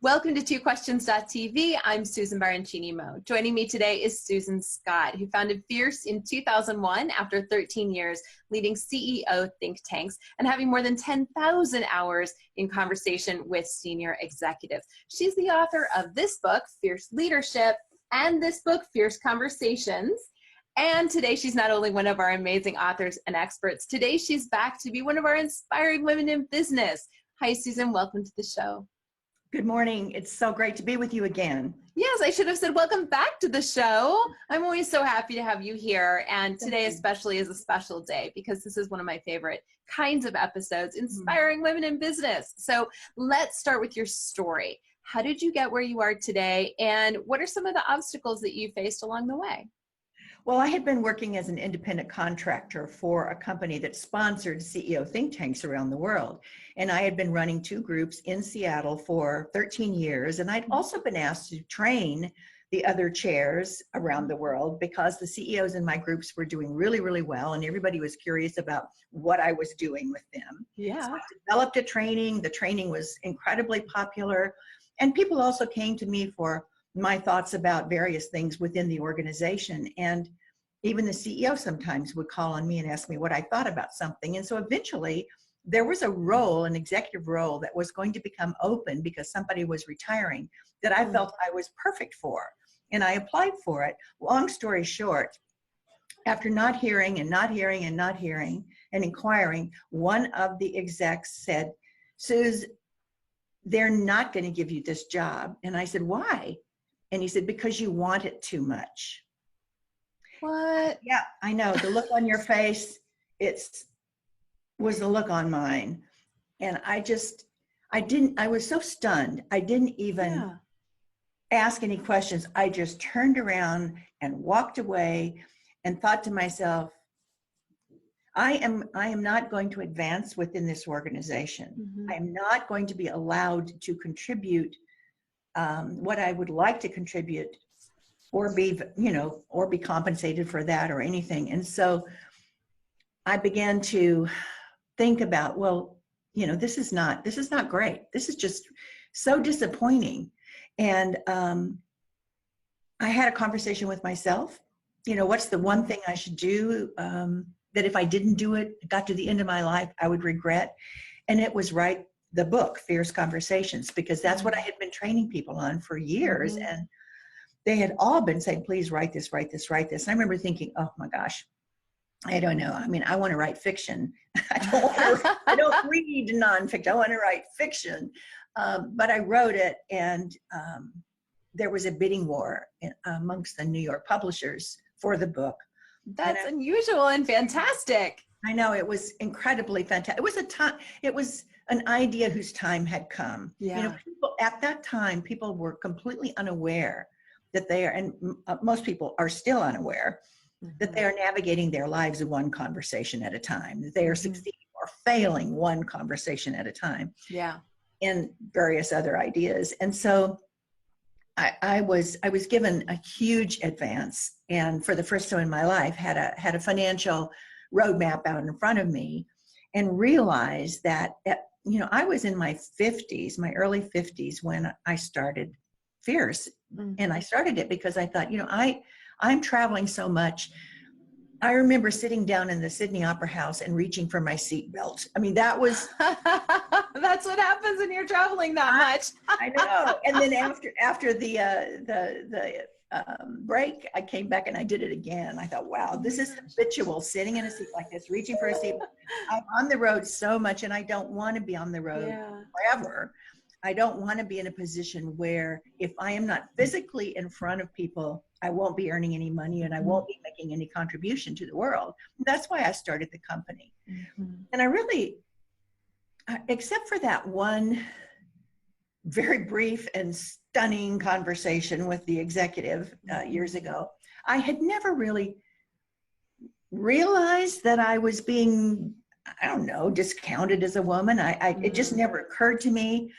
Welcome to TwoQuestions.tv. I'm Susan Baroncini-Moe. Joining me today is Susan Scott, who founded Fierce in 2001 after 13 years leading CEO think tanks and having more than 10,000 hours in conversation with senior executives. She's the author of this book, Fierce Leadership, and this book, Fierce Conversations. And today she's not only one of our amazing authors and experts, today she's back to be one of our inspiring women in business. Hi, Susan. Welcome to the show. Good morning. It's so great to be with you again. Yes, I should have said welcome back to the show. I'm always so happy to have you here. And today especially is a special day because this is one of my favorite kinds of episodes, inspiring women in business. So let's start with your story. How did you get where you are today? And what are some of the obstacles that you faced along the way? Well, I had been working as an independent contractor for a company that sponsored CEO think tanks around the world. And I had been running two groups in Seattle for 13 years. And I'd also been asked to train the other chairs around the world because the CEOs in my groups were doing really, really well. And everybody was curious about what I was doing with them. Yeah. So I developed a training. The training was incredibly popular. And people also came to me for my thoughts about various things within the organization. And even the CEO sometimes would call on me and ask me what I thought about something. And so eventually there was a role, an executive role that was going to become open because somebody was retiring that I felt I was perfect for. And I applied for it. Long story short, after not hearing and not hearing and not hearing and inquiring, one of the execs said, "Suze, they're not going to give you this job." And I said, "Why?" And he said, "Because you want it too much." What? Yeah, I know. The look on your face, was the look on mine. And I was so stunned. I didn't even ask any questions. I just turned around and walked away and thought to myself, I am not going to advance within this organization. I am not going to be allowed to contribute what I would like to contribute or be compensated for that or anything. And so I began to think about, well, this is not great. This is just so disappointing. And I had a conversation with myself, what's the one thing I should do that if I didn't do it, got to the end of my life, I would regret. And it was write the book, Fierce Conversations, because that's what I had been training people on for years. And they had all been saying, "Please write this, write this, write this." And I remember thinking, oh my gosh, I don't know. I mean, I want to write fiction. I don't read nonfiction. I want to write fiction. But I wrote it, and there was a bidding war amongst the New York publishers for the book. That's unusual and fantastic. I know, it was incredibly fantastic. It was an idea whose time had come. Yeah. People at that time, people were completely unaware that they are, and most people are still unaware that they are navigating their lives one conversation at a time, that they are succeeding or failing one conversation at a time. Yeah. And various other ideas. And so I was given a huge advance, and for the first time in my life had a financial roadmap out in front of me, and realized that I was in my 50s, my early 50s, when I started Fierce. And I started it because I thought, I'm traveling so much. I remember sitting down in the Sydney Opera House and reaching for my seatbelt. I mean, that was that's what happens when you're traveling that much. I know. And then after the break, I came back and I did it again. I thought, wow, this is habitual, sitting in a seat like this, reaching for a seat. I'm on the road so much, and I don't want to be on the road forever. I don't want to be in a position where if I am not physically in front of people, I won't be earning any money and I won't be making any contribution to the world. That's why I started the company. And I really, except for that one very brief and stunning conversation with the executive years ago, I had never really realized that I was being, I don't know, discounted as a woman. It just never occurred to me.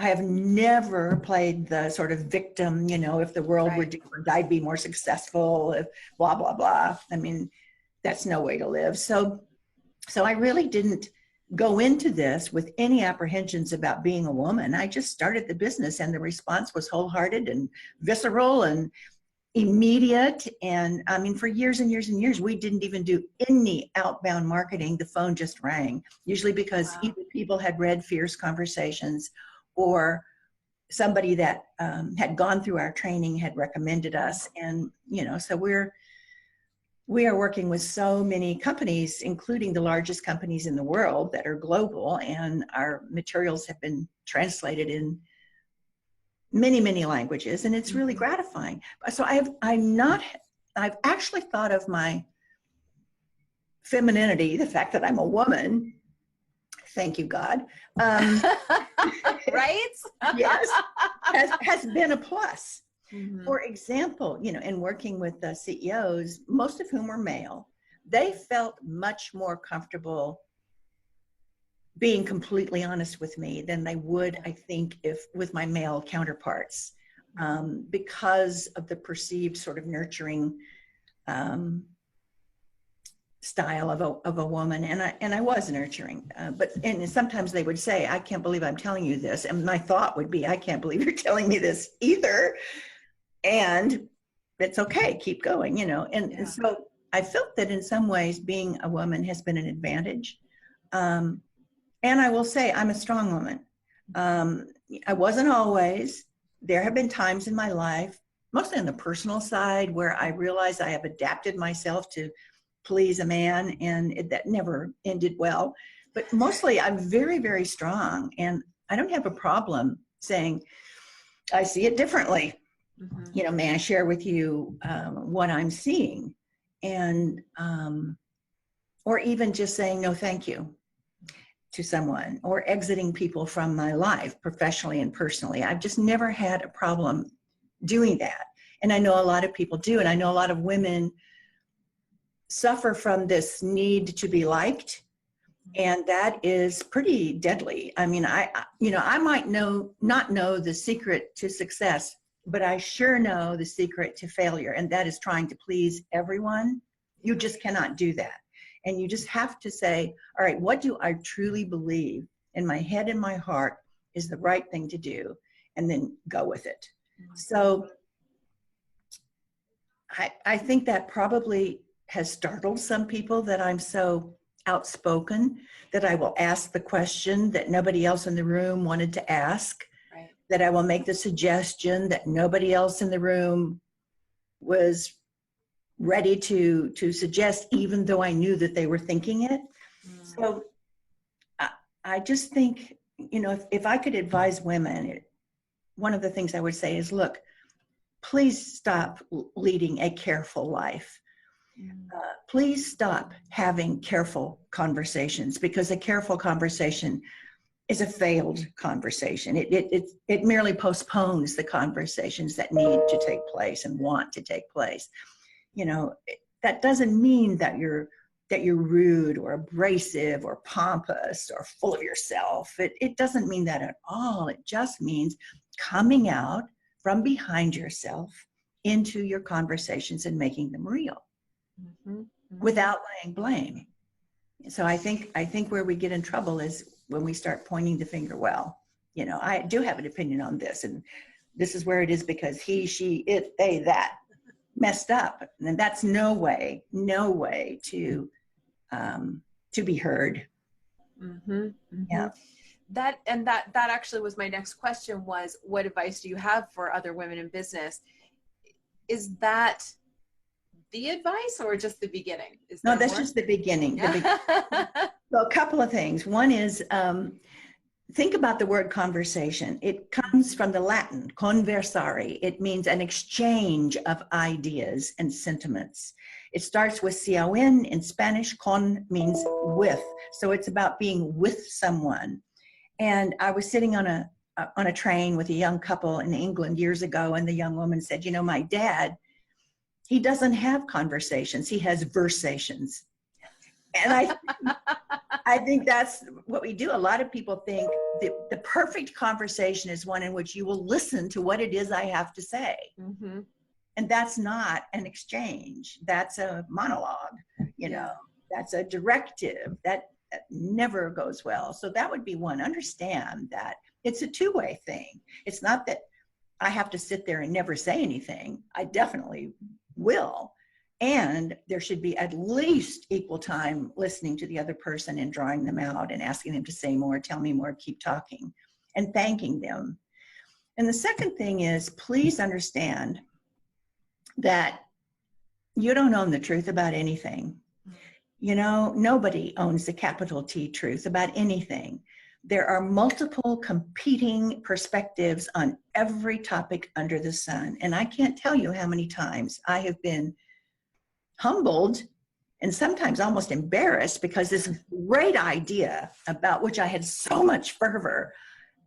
I have never played the sort of victim, if the world were different, I'd be more successful, if blah, blah, blah. I mean, that's no way to live. So I really didn't go into this with any apprehensions about being a woman. I just started the business, and the response was wholehearted and visceral and immediate. And I mean, for years and years and years, we didn't even do any outbound marketing. The phone just rang, usually because either people had read Fierce Conversations, or somebody that had gone through our training had recommended us. And, you know, so we are working with so many companies, including the largest companies in the world that are global, and our materials have been translated in many, many languages, and it's really gratifying. So I've actually thought of my femininity, the fact that I'm a woman, thank you, God. Right? Yes, has been a plus. Mm-hmm. For example, you know, in working with the CEOs, most of whom were male, they felt much more comfortable being completely honest with me than they would, I think, if with my male counterparts, because of the perceived sort of nurturing style of a woman. And I was nurturing, and sometimes they would say, I can't believe I'm telling you this. And my thought would be, I can't believe you're telling me this either. And it's okay, keep going, you know. And so I felt that in some ways being a woman has been an advantage. And I will say I'm a strong woman. I wasn't always. There have been times in my life, mostly on the personal side, where I realized I have adapted myself to please a man, and that never ended well. But mostly I'm very, very strong, and I don't have a problem saying, I see it differently. Mm-hmm. You know, may I share with you what I'm seeing? And, or even just saying, no, thank you to someone, or exiting people from my life professionally and personally. I've just never had a problem doing that. And I know a lot of people do. And I know a lot of women suffer from this need to be liked. And that is pretty deadly. I mean, I might not know the secret to success, but I sure know the secret to failure. And that is trying to please everyone. You just cannot do that. And you just have to say, all right, what do I truly believe in my head and my heart is the right thing to do? And then go with it. So I think that probably has startled some people, that I'm so outspoken, that I will ask the question that nobody else in the room wanted to ask, right, that I will make the suggestion that nobody else in the room was ready to suggest, even though I knew that they were thinking it. So I just think, you know, if I could advise women, one of the things I would say is, look, please stop leading a careful life. Please stop having careful conversations, because a careful conversation is a failed conversation. It merely postpones the conversations that need to take place and want to take place. You know, that doesn't mean that you're rude or abrasive or pompous or full of yourself. It doesn't mean that at all. It just means coming out from behind yourself into your conversations and making them real, without laying blame. So I think where we get in trouble is when we start pointing the finger. Well, you know, I do have an opinion on this, and this is where it is because he, she, it, they, that messed up. And that's no way to be heard. Yeah. That actually was my next question, was what advice do you have for other women in business? Is that the advice or just the beginning? No, that's just the beginning. So a couple of things. One is, think about the word conversation. It comes from the Latin, conversare. It means an exchange of ideas and sentiments. It starts with con in Spanish. Con means with. So it's about being with someone. And I was sitting on a train with a young couple in England years ago, and the young woman said, you know, my dad, he doesn't have conversations. He has versations. And I think that's what we do. A lot of people think the perfect conversation is one in which you will listen to what it is I have to say. And that's not an exchange. That's a monologue, you know, that's a directive. never goes well. So that would be one. Understand that it's a two-way thing. It's not that I have to sit there and never say anything. I definitely will. And there should be at least equal time listening to the other person and drawing them out and asking them to say more, tell me more, keep talking, and thanking them. And the second thing is, please understand that you don't own the truth about anything. You know, nobody owns the capital T truth about anything. There are multiple competing perspectives on every topic under the sun. And I can't tell you how many times I have been humbled and sometimes almost embarrassed because this great idea about which I had so much fervor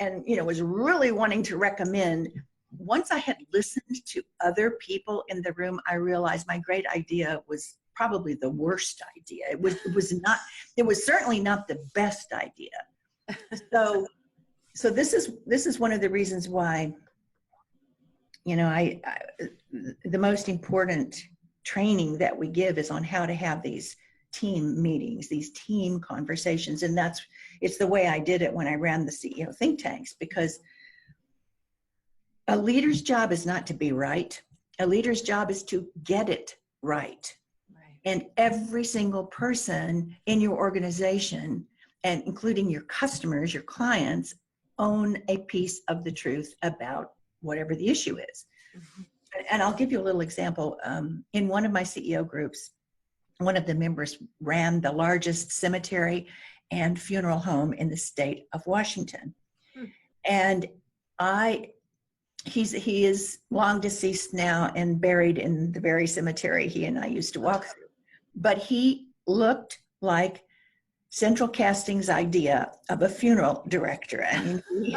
and, you know, was really wanting to recommend, once I had listened to other people in the room, I realized my great idea was probably the worst idea. It was certainly not the best idea. So this is one of the reasons why, you know, the most important training that we give is on how to have these team meetings, these team conversations. And it's the way I did it when I ran the CEO think tanks, because a leader's job is not to be right. A leader's job is to get it right. And every single person in your organization, and including your customers, your clients, own a piece of the truth about whatever the issue is. Mm-hmm. And I'll give you a little example. In one of my CEO groups, one of the members ran the largest cemetery and funeral home in the state of Washington. And he is long deceased now and buried in the very cemetery he and I used to walk through. But he looked like Central Casting's idea of a funeral director. I mean,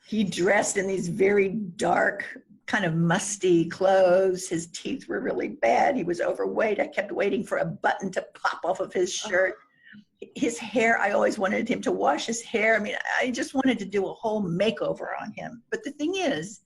he dressed in these very dark, kind of musty clothes. His teeth were really bad. He was overweight. I kept waiting for a button to pop off of his shirt. His hair, I always wanted him to wash his hair. I mean, I just wanted to do a whole makeover on him. But the thing is,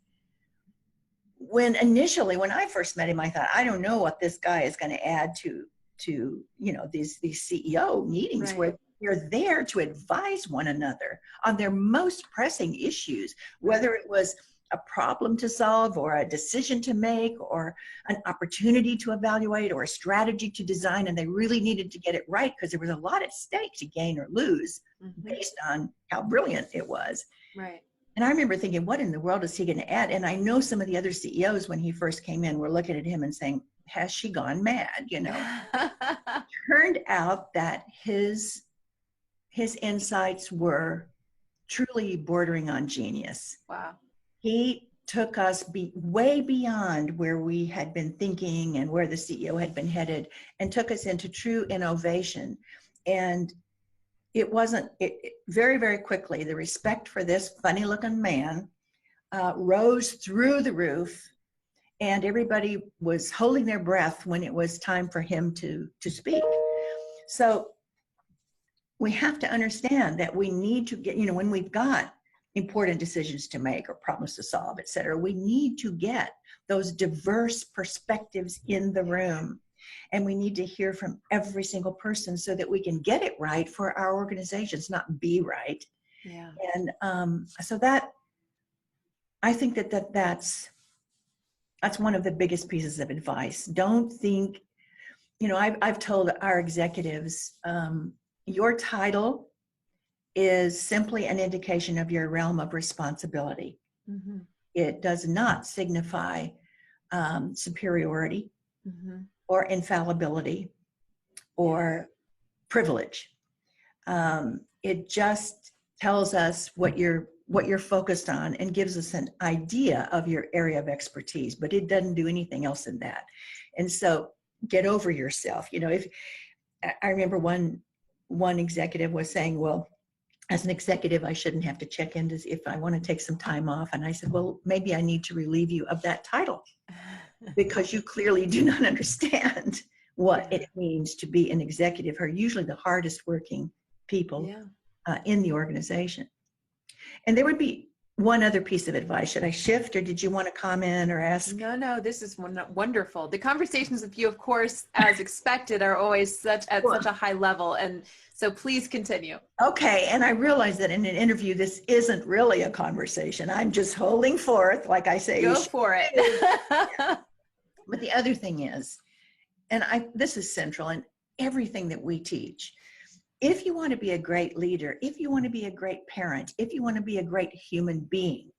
when I first met him, I thought, I don't know what this guy is going to add to you know, these CEO meetings, right, where they're there to advise one another on their most pressing issues, whether it was a problem to solve or a decision to make or an opportunity to evaluate or a strategy to design. And they really needed to get it right because there was a lot at stake to gain or lose, mm-hmm, based on how brilliant it was. Right. And I remember thinking, what in the world is he going to add? And I know some of the other CEOs, when he first came in, were looking at him and saying, has she gone mad? You know, turned out that his insights were truly bordering on genius. Wow. He took us way beyond where we had been thinking and where the CEO had been headed, and took us into true innovation. And it wasn't, very, very quickly, the respect for this funny looking man rose through the roof, and everybody was holding their breath when it was time for him to speak. So we have to understand that we need to get, you know, when we've got important decisions to make or problems to solve, et cetera, we need to get those diverse perspectives in the room. And we need to hear from every single person so that we can get it right for our organizations, not be right. Yeah. And so that, I think that's one of the biggest pieces of advice. Don't think, you know, I've told our executives, your title is simply an indication of your realm of responsibility. Mm-hmm. It does not signify superiority, mm-hmm, or infallibility or privilege. It just tells us what you're focused on and gives us an idea of your area of expertise, but it doesn't do anything else than that. And so get over yourself. You know, if I remember one executive was saying, well, as an executive, I shouldn't have to check in to see if I want to take some time off. And I said, well, maybe I need to relieve you of that title because you clearly do not understand what it means to be an executive, who are usually the hardest working people in the organization. And there would be one other piece of advice. Should I shift, or did you want to comment or ask? No, this is wonderful. The conversations with you, of course, as expected, are always such a high level. And so please continue. Okay. And I realize that in an interview, this isn't really a conversation. I'm just holding forth, like I say. Go for it. But the other thing is, and this is central in everything that we teach. If you want to be a great leader, if you want to be a great parent, if you want to be a great human being,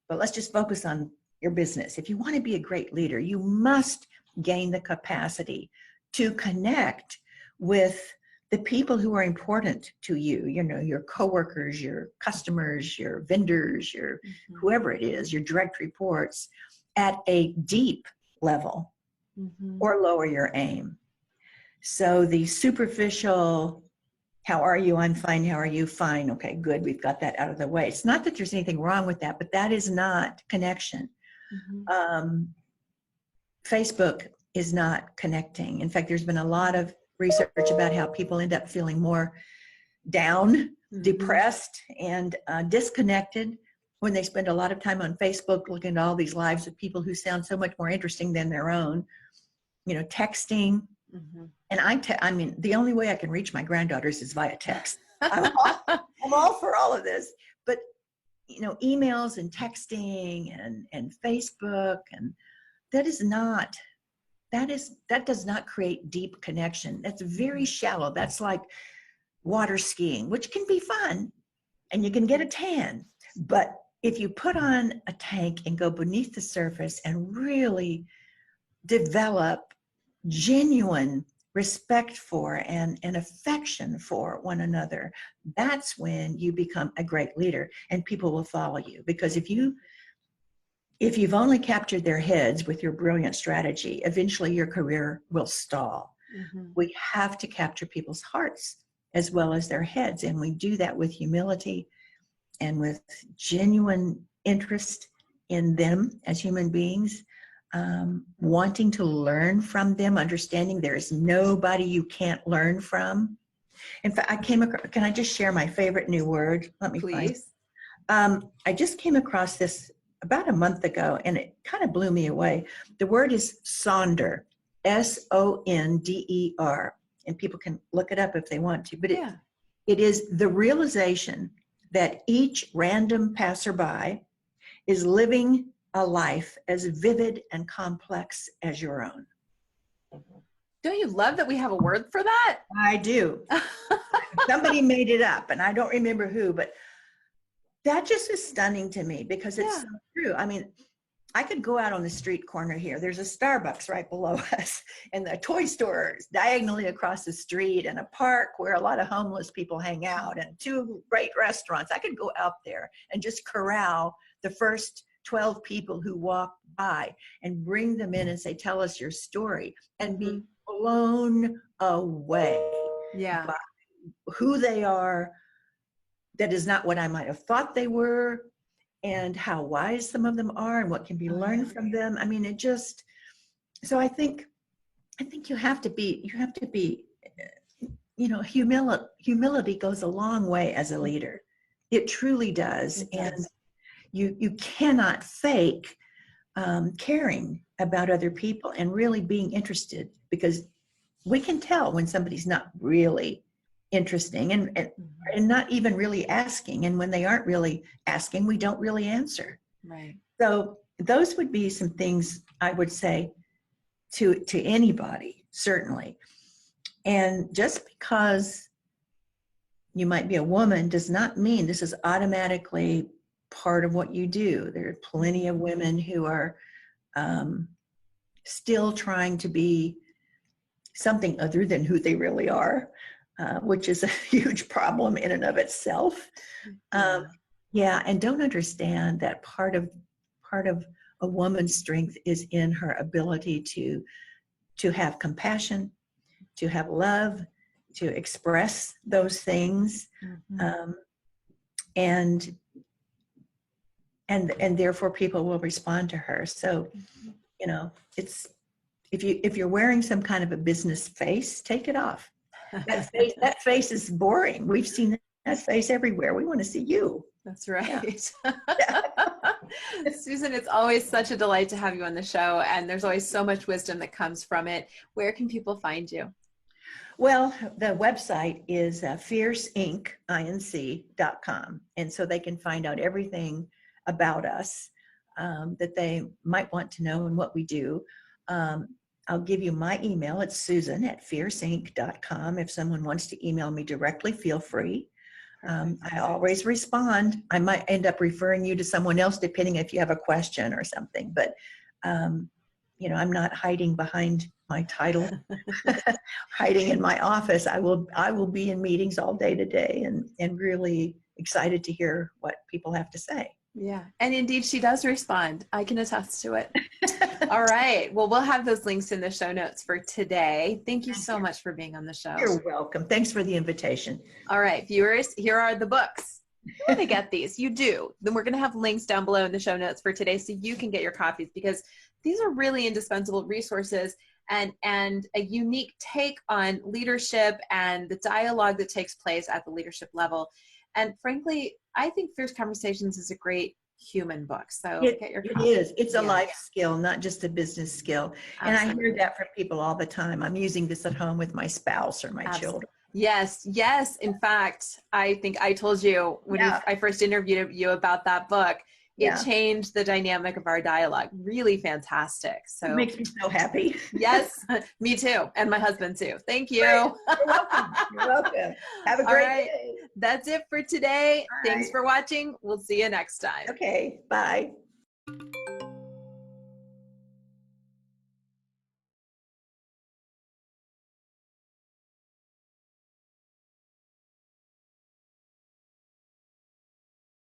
but let's just focus on your business. If you want to be a great leader, you must gain the capacity to connect with the people who are important to you, your coworkers, your customers, your vendors, your whoever it is, your direct reports, at a deep level, or lower your aim. So the superficial, how are you? I'm fine. How are you? Fine. Okay, good. We've got that out of the way. It's not that there's anything wrong with that, but that is not connection. Facebook is not connecting. In fact, there's been a lot of research about how people end up feeling more down, depressed, and disconnected when they spend a lot of time on Facebook looking at all these lives of people who sound so much more interesting than their own, texting. And I mean, the only way I can reach my granddaughters is via text. I'm all for all of this, but emails and texting and Facebook, and that does not create deep connection. That's very shallow. That's like water skiing, which can be fun, and you can get a tan. But if you put on a tank and go beneath the surface and really develop genuine respect for and affection for one another, that's when you become a great leader, and people will follow you. Because if you've only captured their heads with your brilliant strategy, eventually your career will stall. We have to capture people's hearts as well as their heads, and we do that with humility and with genuine interest in them as human beings, wanting to learn from them, understanding there is nobody you can't learn from. In fact, can I just share my favorite new word? Let me Please. I just came across this about a month ago, and it kind of blew me away. The word is sonder, S-O-N-D-E-R, and people can look it up if they want to, but it is the realization that each random passerby is living a life as vivid and complex as your own. Don't you love that we have a word for that? I do. Somebody made it up, and I don't remember who, but that just is stunning to me because it's so true. I mean, I could go out on the street corner here. There's a Starbucks right below us, and the toy store diagonally across the street, and a park where a lot of homeless people hang out, and 2 great restaurants. I could go out there and just corral the first 12 people who walk by and bring them in and say, tell us your story, and be blown away by who they are. That is not what I might have thought they were, and how wise some of them are, and what can be learned from them. I mean, so I think you have to be, humility goes a long way as a leader. It truly does. And you cannot fake caring about other people and really being interested, because we can tell when somebody's not really interesting and not even really asking. And when they aren't really asking, we don't really answer. Right. So those would be some things I would say to anybody, certainly. And just because you might be a woman does not mean this is automatically part of what you do. There are plenty of women who are still trying to be something other than who they really are. Which is a huge problem in and of itself. And don't understand that part of a woman's strength is in her ability to have compassion, to have love, to express those things, and therefore people will respond to her. So, it's if you're wearing some kind of a business face, take it off. That face is boring. We've seen that face everywhere. We want to see you. That's right. Yeah. Susan, it's always such a delight to have you on the show, and there's always so much wisdom that comes from it. Where can people find you? Well, the website is fierceinc.com. And so they can find out everything about us that they might want to know and what we do. I'll give you my email. It's susan@fierceinc.com. If someone wants to email me directly, feel free. I always respond. I might end up referring you to someone else depending if you have a question or something. But, you know, I'm not hiding behind my title, hiding in my office. I will be in meetings all day today and really excited to hear what people have to say. Yeah. And indeed, she does respond. I can attest to it. All right. Well, we'll have those links in the show notes for today. Thank you so much for being on the show. You're welcome. Thanks for the invitation. All right, viewers, here are the books. You want to get these. You do. Then we're going to have links down below in the show notes for today so you can get your copies, because these are really indispensable resources and a unique take on leadership and the dialogue that takes place at the leadership level. And frankly, I think Fierce Conversations is a great human book. So get your copy. It is. It's a life skill, not just a business skill. Absolutely. And I hear that from people all the time. I'm using this at home with my spouse or my children. Yes, yes. In fact, I think I told you when I first interviewed you about that book, it changed the dynamic of our dialogue. Really fantastic. So it makes me so happy. Yes, me too. And my husband too. Thank you. You're welcome. You're welcome. Have a great day. That's it for today. Thanks for watching. We'll see you next time. Okay. Bye.